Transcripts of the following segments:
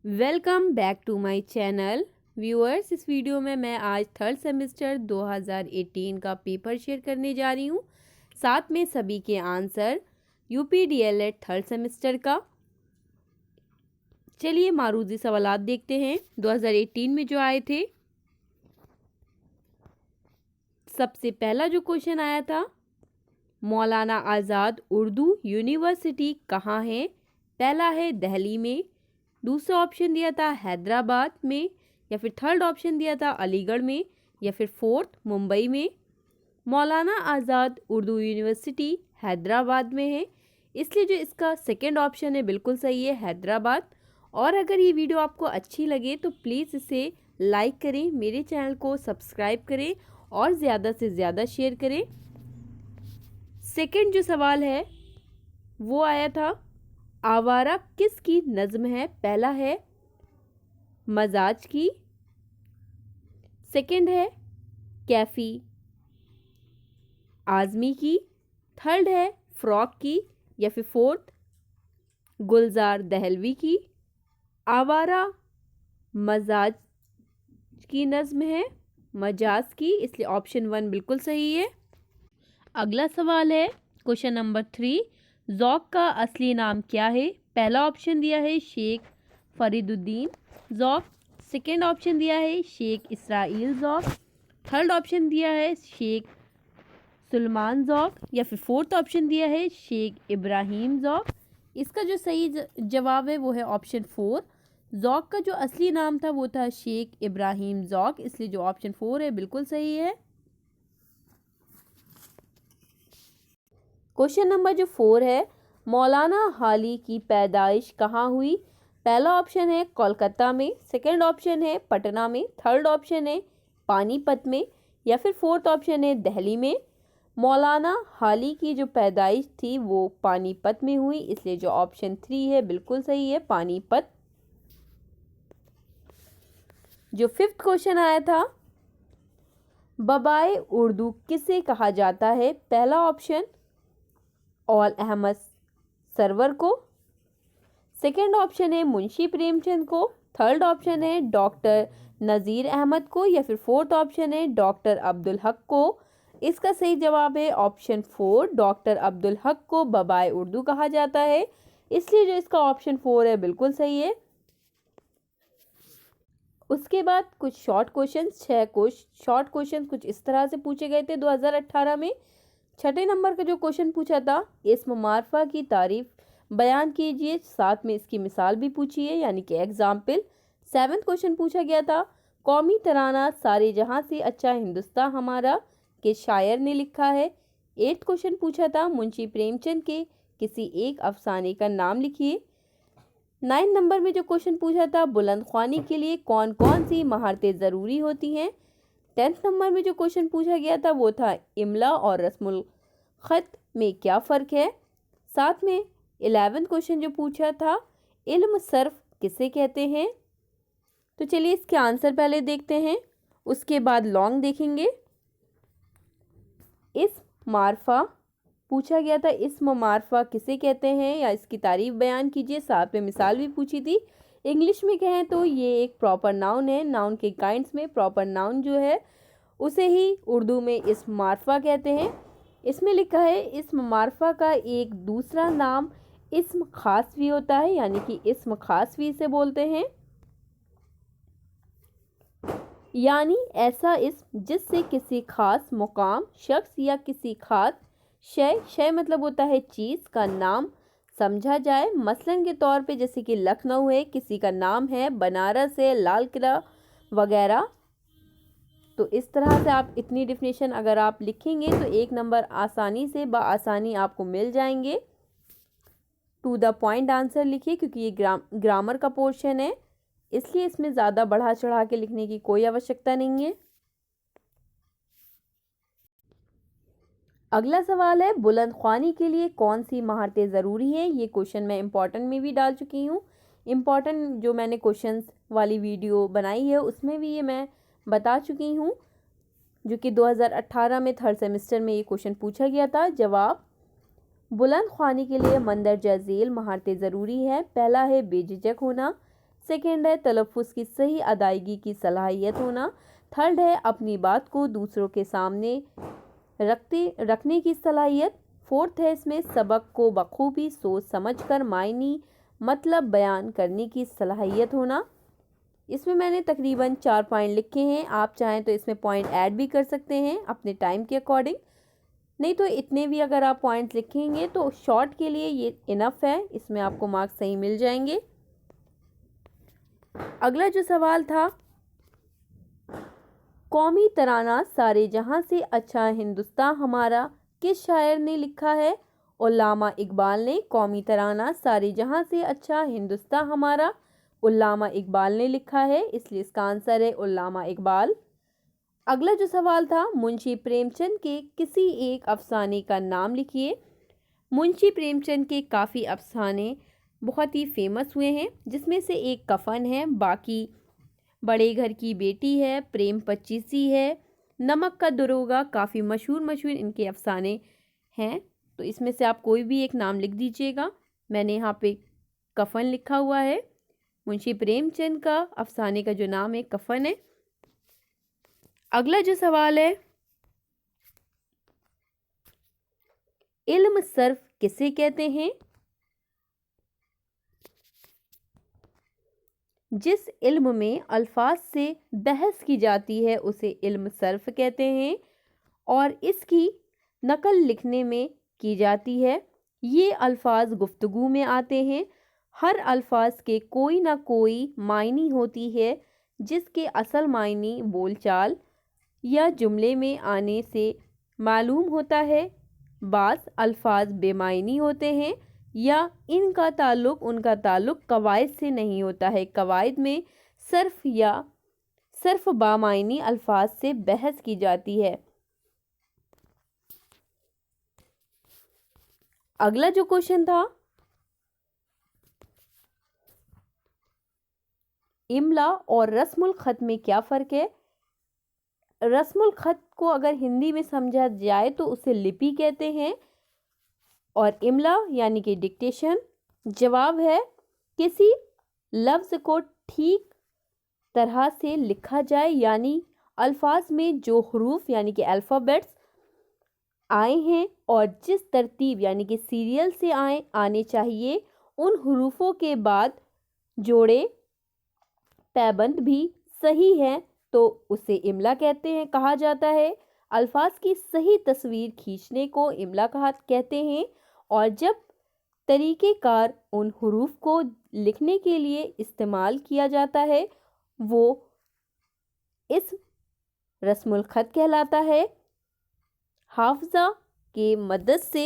Welcome back to my channel viewers. इस video में मैं आज थर्ड सेमेस्टर 2018 का पेपर शेयर करने जा रही हूँ, साथ में सभी के answer UP DElEd third semester का। चलिए मारूजी सवालात देखते हैं 2018 में जो आए थे। सबसे पहला जो क्वेश्चन आया था, मौलाना आज़ाद उर्दू यूनिवर्सिटी कहाँ है? पहला है दिल्ली में, दूसरा ऑप्शन दिया था हैदराबाद में, या फिर थर्ड ऑप्शन दिया था अलीगढ़ में, या फिर फोर्थ मुंबई में। मौलाना आज़ाद उर्दू यूनिवर्सिटी हैदराबाद में है, इसलिए जो इसका सेकंड ऑप्शन है बिल्कुल सही है, हैदराबाद। और अगर ये वीडियो आपको अच्छी लगे तो प्लीज़ इसे लाइक करें, मेरे चैनल को सब्सक्राइब करें और ज़्यादा से ज़्यादा शेयर करें। सेकंड जो सवाल है वो आया था, आवारा किसकी नज़्म है? पहला है मजाज की, सेकंड है कैफी आज़मी की, थर्ड है फ़्रॉक की, या फिर फोर्थ गुलजार दहलवी की। आवारा मजाज की नज़्म है, मजाज की, इसलिए ऑप्शन 1 बिल्कुल सही है। अगला सवाल है क्वेश्चन नंबर 3, ज़ौक़ का असली नाम क्या है? पहला ऑप्शन दिया है शेख फरीदुद्दीन ज़ौक़, सेकेंड ऑप्शन दिया है शेख इसराइल ज़ौक़, थर्ड ऑप्शन दिया है शेख सुलेमान ज़ौक़, या फिर फोर्थ ऑप्शन दिया है शेख इब्राहिम ज़ौक़। इसका जो सही जवाब है वो है ऑप्शन 4। ज़ौक़ का जो असली नाम था वो था शेख इब्राहिम ज़ौक़, इसलिए जो ऑप्शन 4 है बिल्कुल सही है। क्वेश्चन नंबर जो 4 है, मौलाना हाली की पैदाइश कहाँ हुई? पहला ऑप्शन है कोलकाता में, सेकंड ऑप्शन है पटना में, थर्ड ऑप्शन है पानीपत में, या फिर फोर्थ ऑप्शन है दिल्ली में। मौलाना हाली की जो पैदाइश थी वो पानीपत में हुई, इसलिए जो ऑप्शन 3 है बिल्कुल सही है, पानीपत। जो 5th क्वेश्चन आया था, बबाए उर्दू किसे कहा जाता है? पहला ऑप्शन औल अहमद सरवर को, सेकंड ऑप्शन है मुंशी प्रेमचंद को, थर्ड ऑप्शन है डॉक्टर नज़ीर अहमद को, या फिर फोर्थ ऑप्शन है डॉक्टर अब्दुल हक को। इसका सही जवाब है ऑप्शन 4, डॉक्टर अब्दुल हक को बबाए उर्दू कहा जाता है, इसलिए जो इसका ऑप्शन 4 है बिल्कुल सही है। उसके बाद कुछ शॉर्ट क्वेश्चन, 6 शॉर्ट क्वेश्चन कुछ इस तरह से पूछे गए थे 2018 में। छठे नंबर का जो क्वेश्चन पूछा था, इस्म मारफा की तारीफ बयान कीजिए, साथ में इसकी मिसाल भी पूछी है, यानी कि एग्जाम्पल। 7th क्वेश्चन पूछा गया था, कौमी तराना सारे जहां से अच्छा हिंदुस्तान हमारा के शायर ने लिखा है। 8th क्वेश्चन पूछा था, मुंशी प्रेमचंद के किसी एक अफसाने का नाम लिखिए। 9 नंबर में जो क्वेश्चन पूछा था, बुलंद ख्वानी के लिए कौन कौन सी महारतें ज़रूरी होती हैं। 10th नंबर में जो क्वेश्चन पूछा गया था वो था, इमला और रस्मुल ख़त में क्या फ़र्क है। साथ में 11th क्वेश्चन जो पूछा था, इल्म सर्फ किसे कहते हैं। तो चलिए इसके आंसर पहले देखते हैं, उसके बाद लॉन्ग देखेंगे। इस्म मारफा पूछा गया था, इस्म मारफा किसे कहते हैं, या इसकी तारीफ बयान कीजिए, साथ में मिसाल भी पूछी थी। इंग्लिश में कहें तो ये एक प्रॉपर नाउन है, नाउन के काइंड्स में प्रॉपर नाउन जो है उसे ही उर्दू में इस्म मारफा कहते हैं। इसमें लिखा है, इस्म मारफा का एक दूसरा नाम इस्म खास भी होता है, यानी कि इस्म खास भी इसे बोलते हैं, यानी ऐसा इस्म जिससे किसी खास मुकाम, शख्स या किसी खास शय मतलब होता है चीज़ का नाम समझा जाए। मसलन के तौर पे जैसे कि लखनऊ है, किसी का नाम है, बनारस है, लाल किला वगैरह। तो इस तरह से आप इतनी डिफिनेशन अगर आप लिखेंगे तो 1 नंबर आसानी से आसानी आपको मिल जाएंगे। टू द पॉइंट आंसर लिखिए, क्योंकि ये ग्रामर का पोर्शन है, इसलिए इसमें ज़्यादा बढ़ा चढ़ा के लिखने की कोई आवश्यकता नहीं है। अगला सवाल है, बुलंद ख्वानी के लिए कौन सी महारतें ज़रूरी हैं। ये क्वेश्चन मैं इम्पॉर्टेंट में भी डाल चुकी हूँ, इम्पॉर्टेंट जो मैंने क्वेश्चंस वाली वीडियो बनाई है उसमें भी ये मैं बता चुकी हूँ, जो कि 2018 में थर्ड सेमेस्टर में ये क्वेश्चन पूछा गया था। जवाब, बुलंद ख्वानी के लिए मंदरजा झेल महारतें ज़रूरी है। पहला है बेझिझक होना, सेकंड है तलफ़ुज़ की सही अदायगी की सलाहियत होना। थर्ड है अपनी बात को दूसरों के सामने रखने की सलाहियत। फोर्थ है इसमें सबक को बखूबी सोच समझकर मायनी मतलब बयान करने की सलाहियत होना। इसमें मैंने तकरीबन 4 पॉइंट लिखे हैं, आप चाहें तो इसमें पॉइंट ऐड भी कर सकते हैं अपने टाइम के अकॉर्डिंग, नहीं तो इतने भी अगर आप पॉइंट्स लिखेंगे तो शॉर्ट के लिए ये इनफ है, इसमें आपको मार्क्स सही मिल जाएंगे। अगला जो सवाल था, कौमी तराना सारे जहां से अच्छा हिंदुस्तान हमारा किस शायर ने लिखा है? उल्लामा इकबाल ने कौमी तराना सारे जहां से अच्छा हिंदुस्तान हमारा उल्लामा इकबाल ने लिखा है, इसलिए इसका आंसर है उल्लामा इकबाल। अगला जो सवाल था, मुंशी प्रेमचंद के किसी एक अफसाने का नाम लिखिए। मुंशी प्रेमचंद के काफ़ी अफसाने बहुत ही फेमस हुए हैं, जिसमें से एक कफन है, बाकी बड़े घर की बेटी है, प्रेम पच्चीसी है, नमक का दरोगा, काफ़ी मशहूर इनके अफसाने हैं। तो इसमें से आप कोई भी एक नाम लिख दीजिएगा। मैंने यहाँ पे कफन लिखा हुआ है, मुंशी प्रेमचंद का अफसाने का जो नाम है कफन है। अगला जो सवाल है, इल्म सर्फ किसे कहते हैं? जिस इल्म में अल्फाज से बहस की जाती है उसे इल्म सर्फ कहते हैं, और इसकी नकल लिखने में की जाती है। ये अल्फाज गुफ्तगू में आते हैं। हर अल्फाज के कोई ना कोई मायनी होती है, जिसके असल मायनी बोलचाल या जुमले में आने से मालूम होता है। बाज़ अल्फाज बेमायनी होते हैं या उनका ताल्लुक़ कवायद से नहीं होता है। कवायद में सर्फ बामायनी अल्फाज से बहस की जाती है। अगला जो क्वेश्चन था, इमला और रस्मुल खत में क्या फ़र्क है? रस्मुल खत को अगर हिंदी में समझा जाए तो उसे लिपि कहते हैं, और इमला यानी कि डिक्टेशन। जवाब है, किसी लफ्ज़ को ठीक तरह से लिखा जाए, यानी अल्फाज में जो हरूफ यानी कि अल्फ़ाबेट्स आए हैं और जिस तरतीब यानी कि सीरियल से आने चाहिए, उन हरूफों के बाद जोड़े पैबंद भी सही है तो उसे इमला कहा जाता है। अल्फाज की सही तस्वीर खींचने को इमला कहते हैं, और जब तरीक़ेकार उन हरूफ को लिखने के लिए इस्तेमाल किया जाता है वो इस रस्मुल खत कहलाता है। हाफ़ज़ा के मदद से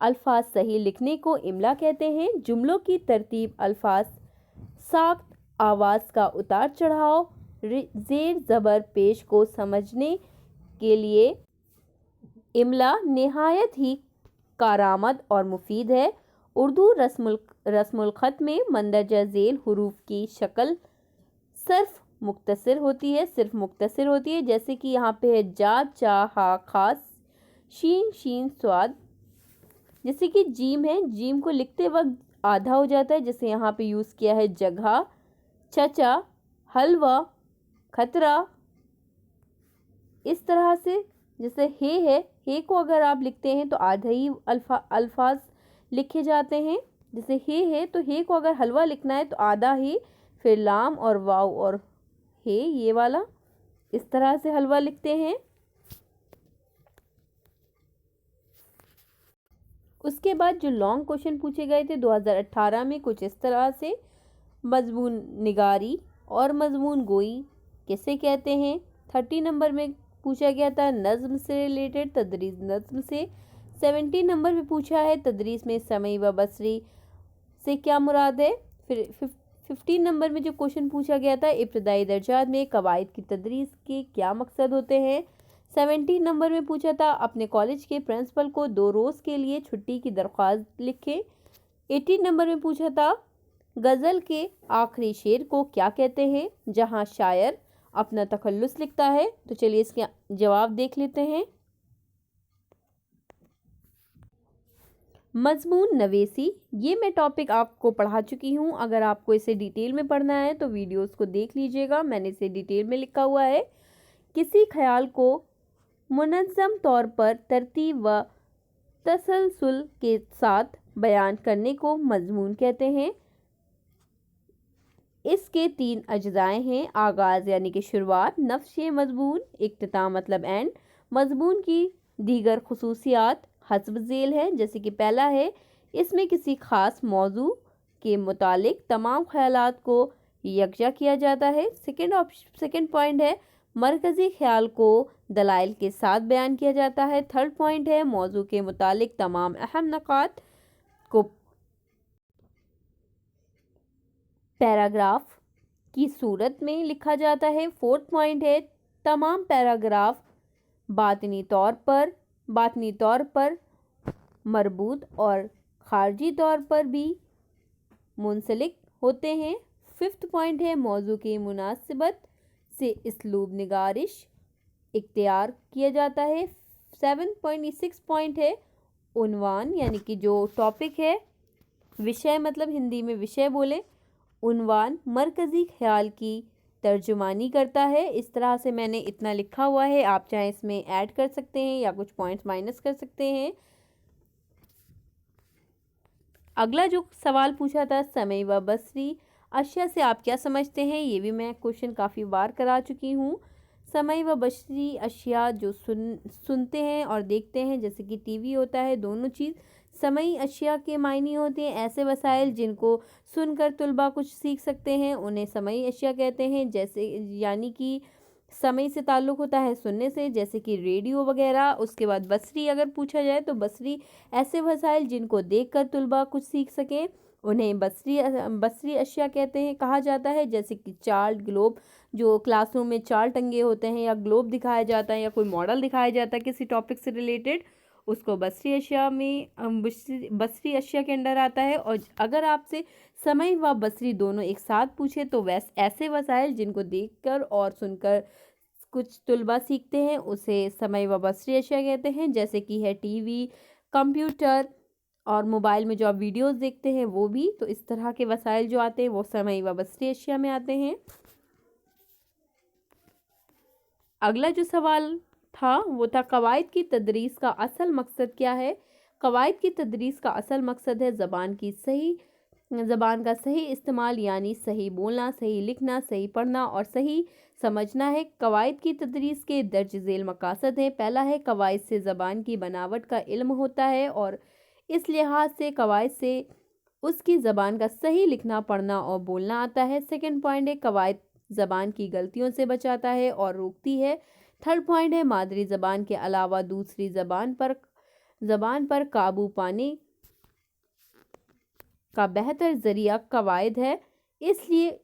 अल्फाज सही लिखने को इमला कहते हैं। जुमलों की तरतीब, अल्फाज, साख्त, आवाज़ का उतार चढ़ाव, ज़ेर ज़बर पेश को समझने के लिए इमला नहायत ही कारआमद और मुफीद है। उर्दू रस्मुल ख़त में मंदरजा झेल हरूफ की शक्ल सिर्फ मुख्तसर होती है, जैसे कि यहाँ पे है जा, चा, हा, खास, शीन, शीन, स्वाद। जैसे कि जीम है, जीम को लिखते वक्त आधा हो जाता है, जैसे यहाँ पे यूज़ किया है जगह, चचा, हलवा, खतरा। इस तरह से जैसे हे को अगर आप लिखते हैं तो आधा ही अल्फाज लिखे जाते हैं। जैसे है तो हे को अगर हलवा लिखना है तो आधा ही, फिर लाम और वाव और हे, ये वाला, इस तरह से हलवा लिखते हैं। उसके बाद जो लॉन्ग क्वेश्चन पूछे गए थे 2018 में कुछ इस तरह से, मजमून निगारी और मजमून गोई किसे कहते हैं? 30 नंबर में पूछा गया था नज़्म से रिलेटेड, तदरीस नज़्म से। 70 नंबर में पूछा है तदरीस में समई व बसरी से क्या मुराद है। फिर 15 नंबर में जो क्वेश्चन पूछा गया था इब्तदाई दर्जात में कवायद की तदरीस के क्या मकसद होते हैं। 17 नंबर में पूछा था अपने कॉलेज के प्रिंसिपल को 2 रोज़ के लिए छुट्टी की दरख्वास्त लिखें। 18 नंबर में पूछा था गज़ल के आखिरी शेर को क्या कहते हैं जहां शायर अपना तखल्लुस लिखता है। तो चलिए इसके जवाब देख लेते हैं। मजमून नवेसी, ये मैं टॉपिक आपको पढ़ा चुकी हूँ। अगर आपको इसे डिटेल में पढ़ना है तो वीडियोस को देख लीजिएगा, मैंने इसे डिटेल में लिखा हुआ है। किसी ख्याल को मुनज़्ज़म तौर पर तरतीब व तसलसल के साथ बयान करने को मजमून कहते हैं। इसके 3 अज्जाएं हैं, आगाज़ यानी कि शुरुआत, नफ्श मजमून, इख्तिताम मतलब एंड। मजमून की दीगर खुसूसियात हस्ब झेल है, जैसे कि पहला है इसमें किसी ख़ास मौजू के मुतालिक तमाम ख्यालात को यकजा किया जाता है। सेकंड पॉइंट है मरकज़ी ख्याल को दलाइल के साथ बयान किया जाता है। थर्ड पॉइंट है मौजू के मुतालिक तमाम अहम नकात को पैराग्राफ की सूरत में लिखा जाता है। फोर्थ पॉइंट है तमाम पैराग्राफ बातनी तौर पर मरबूत और खारजी तौर पर भी मुंसलिक होते हैं। फिफ्थ पॉइंट है मौजू की मुनासिबत से इसलूब निगारिश इख्तियार किया जाता है। 7.6 पॉइंट है उन्वान, यानी कि जो टॉपिक है, विषय मतलब हिंदी में विषय बोले, उन्वान मरकज़ी ख्याल की तर्जुमानी करता है। इस तरह से मैंने इतना लिखा हुआ है, आप चाहे इसमें ऐड कर सकते हैं या कुछ पॉइंट्स माइनस कर सकते हैं। अगला जो सवाल पूछा था समय व बसरी अशिया से आप क्या समझते हैं, ये भी मैं क्वेश्चन काफ़ी बार करा चुकी हूँ। समय व बसरी अशिया जो सुनते हैं और देखते हैं, जैसे कि टीवी होता है, दोनों चीज़। समई अशिया के मायने होते हैं ऐसे वसाइल जिनको सुनकर तुलबा कुछ सीख सकते हैं, उन्हें समई अशिया कहते हैं। जैसे यानी कि समय से ताल्लुक़ होता है सुनने से, जैसे कि रेडियो वगैरह। उसके बाद बसरी अगर पूछा जाए तो बसरी ऐसे वसाइल जिनको देखकर तुलबा कुछ सीख सकें, उन्हें बसरी अशिया कहते हैं, कहा जाता है। जैसे कि चार्ट, ग्लोब, जो क्लासरूम में चार्ट टंगे होते हैं या ग्लोब दिखाया जाता है या कोई मॉडल दिखाया जाता है किसी टॉपिक से रिलेटेड, उसको बसरी अशिया में बसरी अशिया के अंडर आता है। और अगर आपसे समय व बसरी दोनों एक साथ पूछे तो ऐसे वसाइल जिनको देखकर और सुनकर कुछ तुलबा सीखते हैं, उसे समय व बसरी अशिया कहते हैं। जैसे कि है टीवी, कंप्यूटर और मोबाइल में जो आप वीडियोस देखते हैं वो भी, तो इस तरह के वसाइल जो आते हैं वो समय व बसरी अशिया में आते हैं। अगला जो सवाल था वो था कवायद की तदरीस का असल मकसद क्या है। कवायद की तदरीस का असल मकसद है ज़बान का सही इस्तेमाल, यानी सही बोलना, सही लिखना, सही पढ़ना और सही समझना है। कवायद की तदरीस के दर्ज झेल मकासद हैं। पहला है कवायद से ज़बान की बनावट का इल्म होता है और इस लिहाज से कवायद से उसकी ज़बान का सही लिखना, पढ़ना और बोलना आता है। सेकंड पॉइंट है कवायद ज़बान की गलतियों से बचाता है और रोकती है। थर्ड पॉइंट है मादरी ज़बान के अलावा दूसरी ज़बान पर काबू पाने का बेहतर ज़रिया कवायद है, इसलिए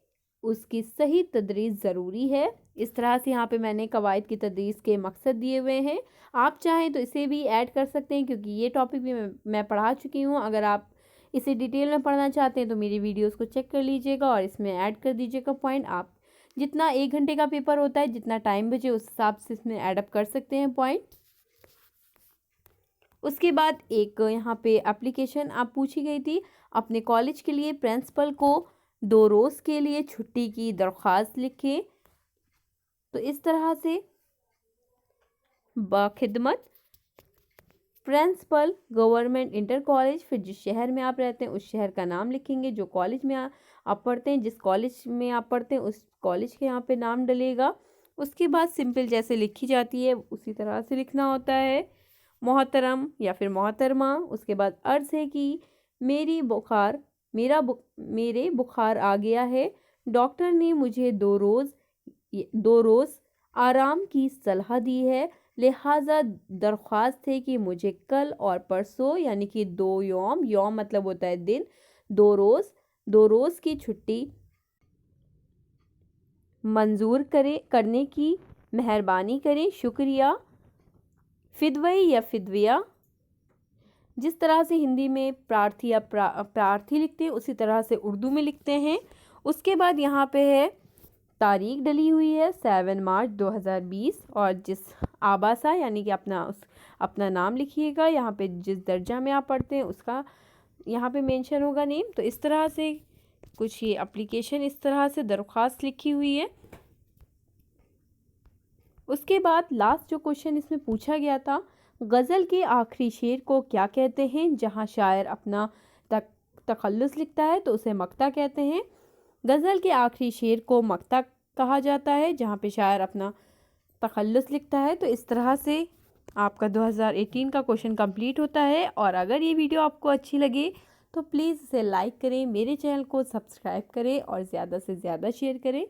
उसकी सही तदरीस ज़रूरी है। इस तरह से यहाँ पे मैंने कवायद की तदरीस के मकसद दिए हुए हैं। आप चाहें तो इसे भी ऐड कर सकते हैं, क्योंकि ये टॉपिक भी मैं पढ़ा चुकी हूँ। अगर आप इसे डिटेल में पढ़ना चाहते हैं तो मेरी वीडियोस को चेक कर लीजिएगा और इसमें ऐड कर दीजिएगा पॉइंट। आप जितना 1 घंटे का पेपर होता है, जितना टाइम बचे उस हिसाब से इसमें ऐडअप कर सकते हैं पॉइंट। उसके बाद एक यहाँ पे एप्लीकेशन आप पूछी गई थी, अपने कॉलेज के लिए प्रिंसिपल को 2 रोज़ के लिए छुट्टी की दरख्वास्त लिखें। तो इस तरह से बाखिदमत प्रिंसिपल गवर्नमेंट इंटर कॉलेज, फिर जिस शहर में आप रहते हैं उस शहर का नाम लिखेंगे, जो कॉलेज में आप पढ़ते हैं, जिस कॉलेज में आप पढ़ते हैं उस कॉलेज के यहाँ पे नाम डलेगा। उसके बाद सिंपल जैसे लिखी जाती है उसी तरह से लिखना होता है, मोहतरम या फिर मोहतरमा। उसके बाद अर्ज़ है कि मेरे बुखार आ गया है, डॉक्टर ने मुझे 2 रोज़ आराम की सलाह दी है, लिहाजा दरख्वास्त है कि मुझे कल और परसों, यानी कि 2 यौम मतलब होता है दिन, 2 रोज़ की छुट्टी मंजूर करने की मेहरबानी करें, शुक्रिया। फिदवई या फिदविया, जिस तरह से हिंदी में प्रार्थी या प्रार्थी लिखते हैं उसी तरह से उर्दू में लिखते हैं। उसके बाद यहाँ पे है तारीख डली हुई है 7 मार्च 2020, और जिस आबासा यानी कि अपना नाम लिखिएगा। यहाँ पे जिस दर्जा में आप पढ़ते हैं उसका यहाँ पे मेंशन होगा नेम। तो इस तरह से कुछ ये एप्लीकेशन इस तरह से दरख्वास्त लिखी हुई है। उसके बाद लास्ट जो क्वेश्चन इसमें पूछा गया था, गज़ल के आखिरी शेर को क्या कहते हैं? जहाँ शायर अपना तखल्लुस लिखता है तो उसे मक्ता कहते हैं। गज़ल के आखिरी शेर को मक्ता कहा जाता है जहाँ पे शायर अपना तखल्लुस लिखता है। तो इस तरह से आपका 2018 का क्वेश्चन कंप्लीट होता है। और अगर ये वीडियो आपको अच्छी लगे तो प्लीज़ इसे लाइक करें, मेरे चैनल को सब्सक्राइब करें और ज़्यादा से ज़्यादा शेयर करें।